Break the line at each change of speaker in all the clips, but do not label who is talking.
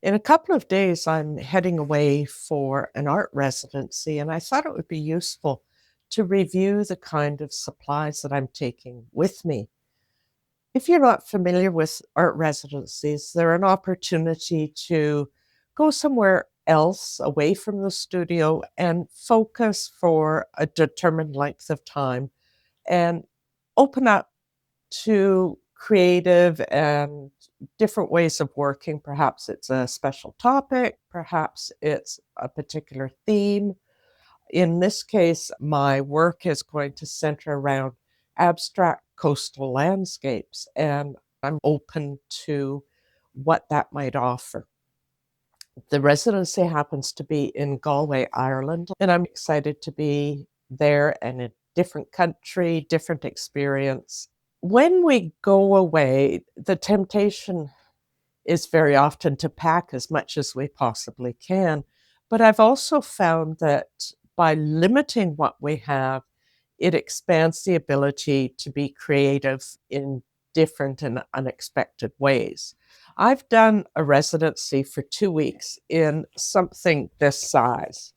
In a couple of days, I'm heading away for an art residency, and I thought it would be useful to review the kind of supplies that I'm taking with me. If you're not familiar with art residencies, they're an opportunity to go somewhere else away from the studio and focus for a determined length of time and open up to creative and different ways of working. Perhaps it's a special topic, perhaps it's a particular theme. In this case, my work is going to center around abstract coastal landscapes, and I'm open to what that might offer. The residency happens to be in Galway, Ireland, and I'm excited to be there and in a different country, different experience. When we go away, the temptation is very often to pack as much as we possibly can. But I've also found that by limiting what we have, it expands the ability to be creative in different and unexpected ways. I've done a residency for 2 weeks in something this size,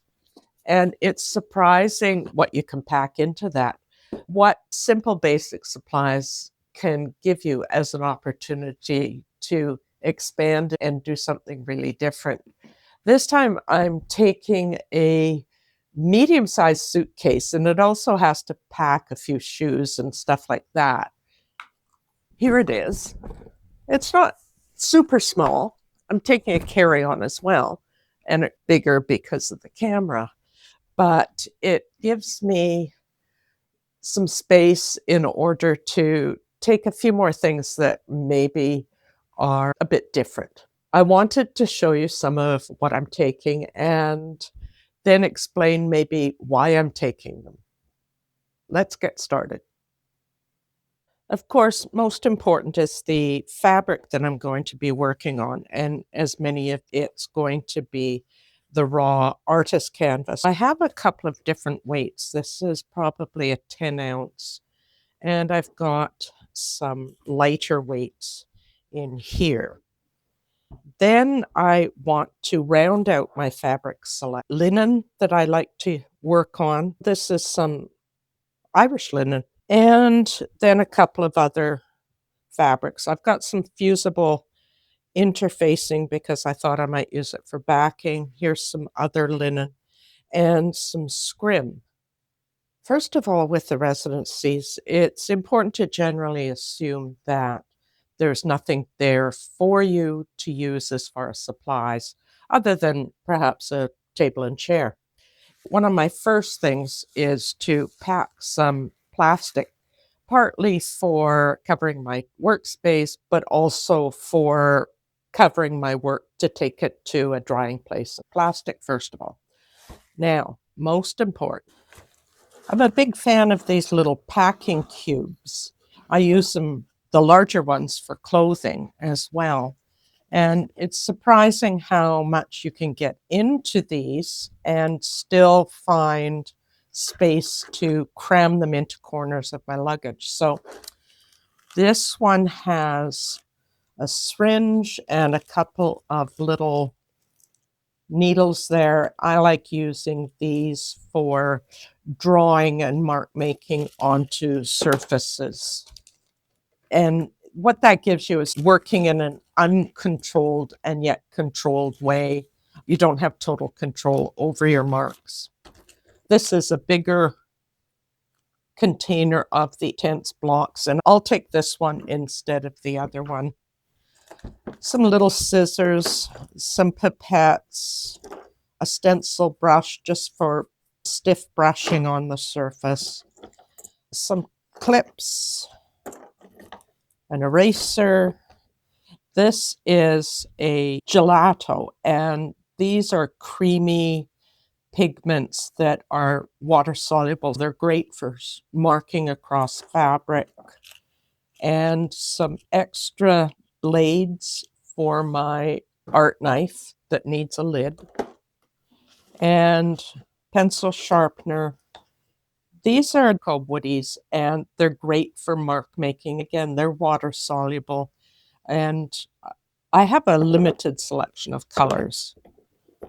and it's surprising what you can pack into that. What simple basic supplies can give you as an opportunity to expand and do something really different. This time I'm taking a medium-sized suitcase, and it also has to pack a few shoes and stuff like that. Here it is. It's not super small. I'm taking a carry-on as well, and it's bigger because of the camera, but it gives me some space in order to take a few more things that maybe are a bit different. I wanted to show you some of what I'm taking and then explain maybe why I'm taking them. Let's get started. Of course, most important is the fabric that I'm going to be working on, and as many of it's going to be the raw artist canvas. I have a couple of different weights. This is probably a 10 ounce, and I've got some lighter weights in here. Then I want to round out my fabric select. Linen that I like to work on. This is some Irish linen, and then a couple of other fabrics. I've got some fusible interfacing because I thought I might use it for backing. Here's some other linen and some scrim. First of all, with the residencies, it's important to generally assume that there's nothing there for you to use as far as supplies, other than perhaps a table and chair. One of my first things is to pack some plastic, partly for covering my workspace, but also for covering my work to take it to a drying place. Plastic, first of all. Now, most important, I'm a big fan of these little packing cubes. I use them, the larger ones, for clothing as well. And it's surprising how much you can get into these and still find space to cram them into corners of my luggage. So this one has a syringe and a couple of little needles there. I like using these for drawing and mark making onto surfaces. And what that gives you is working in an uncontrolled and yet controlled way. You don't have total control over your marks. This is a bigger container of the Inktense blocks, and I'll take this one instead of the other one. Some little scissors, some pipettes, a stencil brush just for stiff brushing on the surface, some clips, an eraser. This is a gelato, and these are creamy pigments that are water soluble. They're great for marking across fabric. And some extra blades for my art knife that needs a lid, and pencil sharpener. These are called woodies, and they're great for mark making. Again, they're water soluble, and I have a limited selection of colors.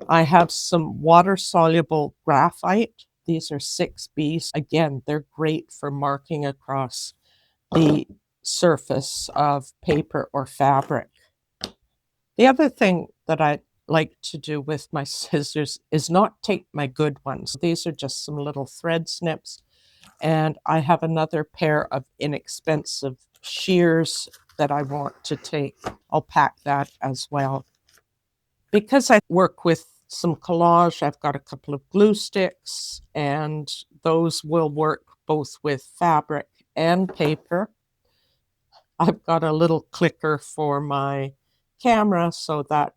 I have some water-soluble graphite. These are 6Bs. Again, they're great for marking across the surface of paper or fabric. The other thing that I like to do with my scissors is not take my good ones. These are just some little thread snips. And I have another pair of inexpensive shears that I want to take. I'll pack that as well. Because I work with some collage, I've got a couple of glue sticks, and those will work both with fabric and paper. I've got a little clicker for my camera, so that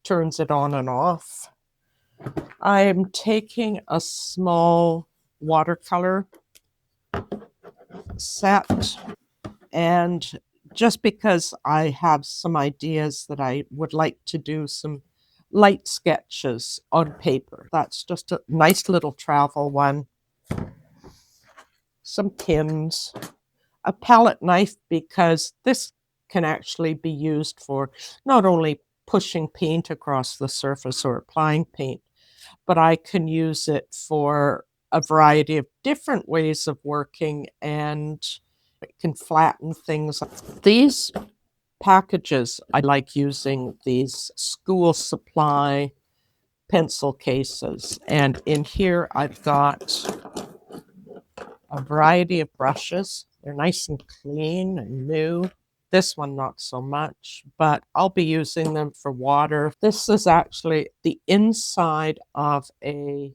turns it on and off. I'm taking a small watercolor set, and just because I have some ideas that I would like to do some light sketches on paper. That's just a nice little travel one. Some pins, a palette knife, because this can actually be used for not only pushing paint across the surface or applying paint, but I can use it for a variety of different ways of working, and it can flatten things. These packages, I like using these school supply pencil cases. And in here, I've got a variety of brushes. They're nice and clean and new. This one, not so much, but I'll be using them for water. This is actually the inside of a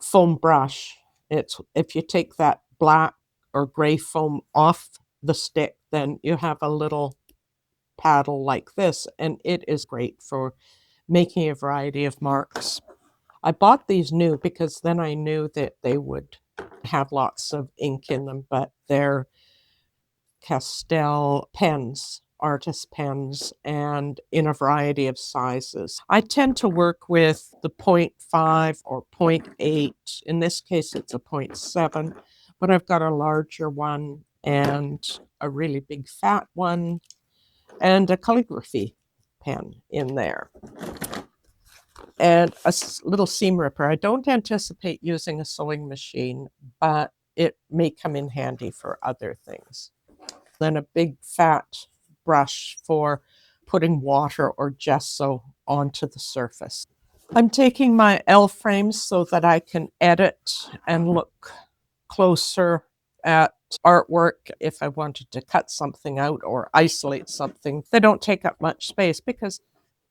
foam brush. It's if you take that black or gray foam off the stick, then you have a little paddle like this, and it is great for making a variety of marks. I bought these new because then I knew that they would have lots of ink in them, but they're pastel pens, artist pens, and in a variety of sizes. I tend to work with the 0.5 or 0.8. In this case, it's a 0.7, but I've got a larger one and a really big fat one and a calligraphy pen in there. And a little seam ripper. I don't anticipate using a sewing machine, but it may come in handy for other things. Then a big fat brush for putting water or gesso onto the surface. I'm taking my L frames so that I can edit and look closer at artwork if I wanted to cut something out or isolate something. They don't take up much space because,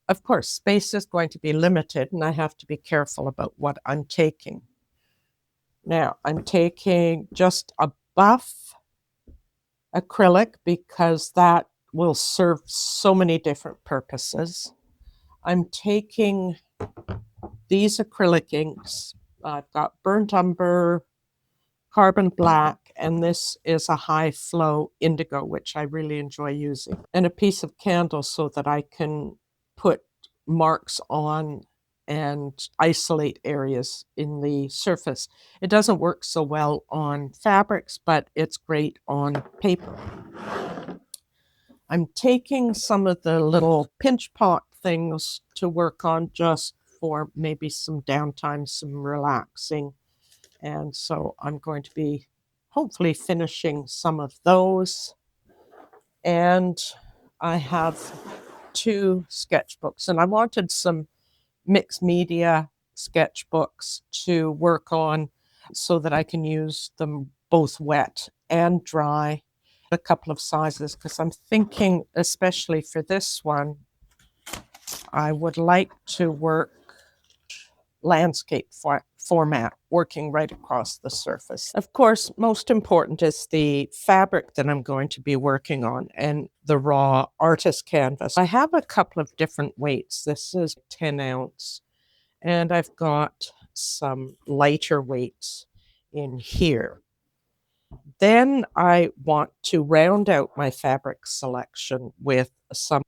of course, space is going to be limited and I have to be careful about what I'm taking. Now, I'm taking just a buff acrylic because that will serve so many different purposes. I'm taking these acrylic inks. I've got burnt umber, carbon black, and this is a high flow indigo, which I really enjoy using, and a piece of candle so that I can put marks on and isolate areas in the surface. It doesn't work so well on fabrics, but it's great on paper. I'm taking some of the little pinch pot things to work on just for maybe some downtime, some relaxing. And so I'm going to be hopefully finishing some of those. And I have 2 sketchbooks, and I wanted some mixed media sketchbooks to work on so that I can use them both wet and dry. A couple of sizes because I'm thinking, especially for this one, I would like to work landscape format, working right across the surface. Of course, most important is the fabric that I'm going to be working on and the raw artist canvas. I have a couple of different weights. This is 10 ounce, and I've got some lighter weights in here. Then I want to round out my fabric selection with some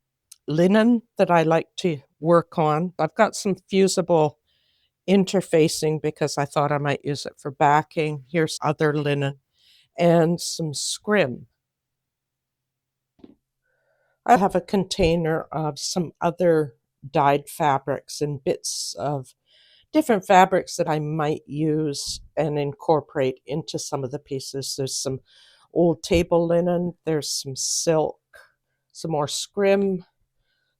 linen that I like to work on. I've got some fusible interfacing because I thought I might use it for backing. Here's other linen and some scrim. I have a container of some other dyed fabrics and bits of different fabrics that I might use and incorporate into some of the pieces. There's some old table linen, there's some silk, some more scrim,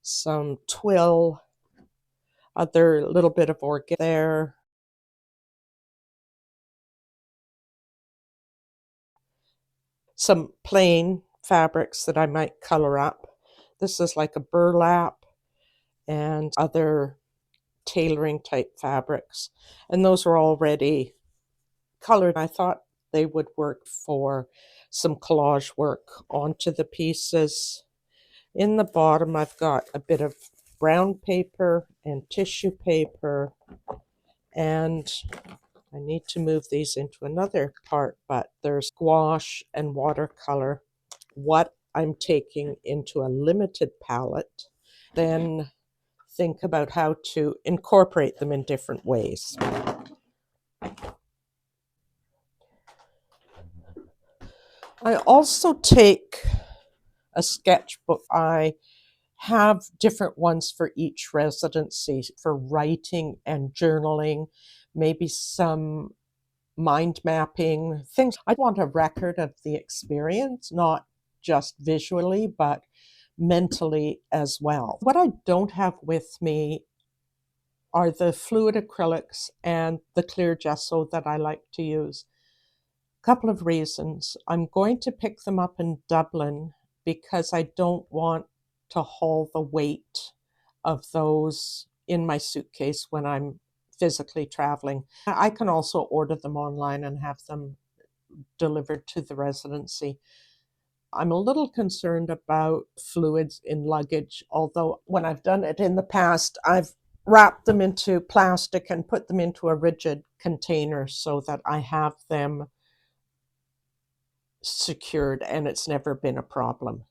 some twill, other little bit of organza there. Some plain fabrics that I might color up. This is like a burlap and other tailoring type fabrics. And those are already colored. I thought they would work for some collage work onto the pieces. In the bottom, I've got a bit of brown paper and tissue paper, and I need to move these into another part, but there's gouache and watercolor. What I'm taking into a limited palette, then think about how to incorporate them in different ways. I also take a sketchbook. I have different ones for each residency for writing and journaling, maybe some mind mapping things. I want a record of the experience, not just visually, but mentally as well. What I don't have with me are the fluid acrylics and the clear gesso that I like to use. A couple of reasons. I'm going to pick them up in Dublin because I don't want to haul the weight of those in my suitcase when I'm physically traveling. I can also order them online and have them delivered to the residency. I'm a little concerned about fluids in luggage, although when I've done it in the past, I've wrapped them into plastic and put them into a rigid container so that I have them secured and it's never been a problem.